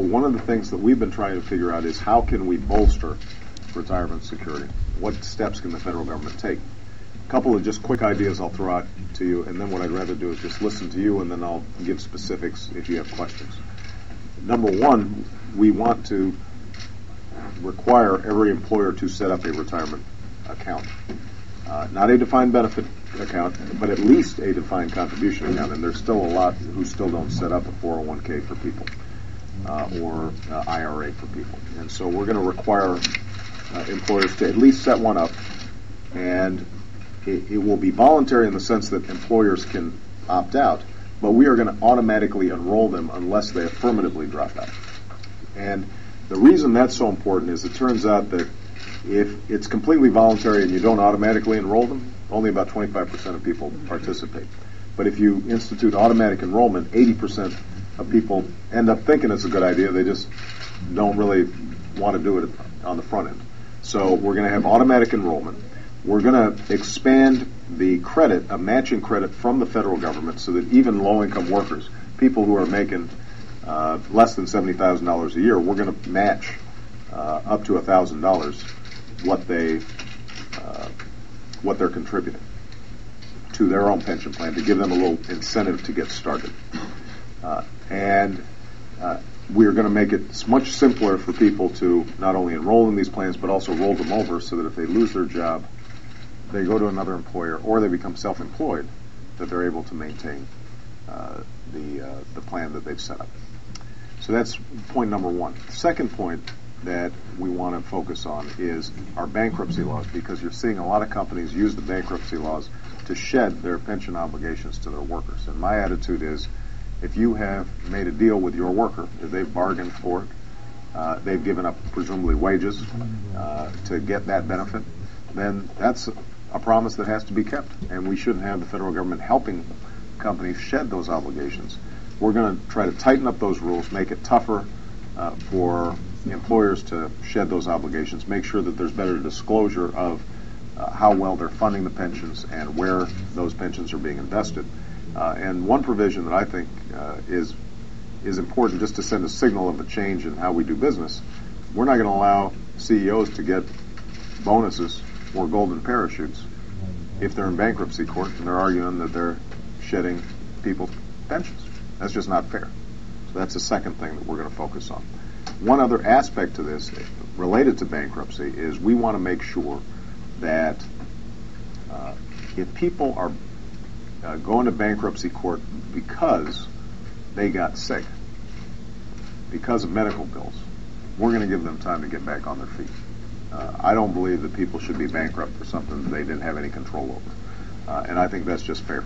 one of the things that we've been trying to figure out is how can we bolster retirement security? What steps can the federal government take? A couple of just quick ideas I'll throw out to you, and then what I'd rather do is just listen to you, and then I'll give specifics if you have questions. Number one, we want to require every employer to set up a retirement account. Not a defined benefit account, but at least a defined contribution account, and there's still a lot who still don't set up a 401k for people or IRA for people. And so we're going to require employers to at least set one up, and it will be voluntary in the sense that employers can opt out, but we are going to automatically enroll them unless they affirmatively drop out. And the reason that's so important is it turns out that if it's completely voluntary and you don't automatically enroll them, only about 25% of people participate. But if you institute automatic enrollment, 80% of people end up thinking it's a good idea. They just don't really want to do it on the front end. So we're going to have automatic enrollment. We're going to expand the credit, a matching credit from the federal government, so that even low-income workers, people who are making less than $70,000 a year, we're going to match up to $1,000 what they're contributing to their own pension plan to give them a little incentive to get started. And we're going to make it much simpler for people to not only enroll in these plans but also roll them over so that if they lose their job, they go to another employer or they become self-employed, that they're able to maintain the plan that they've set up. So that's point number one. The second point that we want to focus on is our bankruptcy laws, because you're seeing a lot of companies use the bankruptcy laws to shed their pension obligations to their workers. And my attitude is, if you have made a deal with your worker, if they've bargained for it, they've given up presumably wages to get that benefit, then that's a promise that has to be kept. And we shouldn't have the federal government helping companies shed those obligations. We're going to try to tighten up those rules, make it tougher for employers to shed those obligations, make sure that there's better disclosure of how well they're funding the pensions and where those pensions are being invested. And one provision that I think is important just to send a signal of a change in how we do business, we're not going to allow CEOs to get bonuses or golden parachutes if they're in bankruptcy court and they're arguing that they're shedding people's pensions. That's just not fair. So that's the second thing that we're going to focus on. One other aspect to this related to bankruptcy is we want to make sure that if people are going to bankruptcy court because they got sick, because of medical bills, we're going to give them time to get back on their feet. I don't believe that people should be bankrupt for something that they didn't have any control over. And I think that's just fair.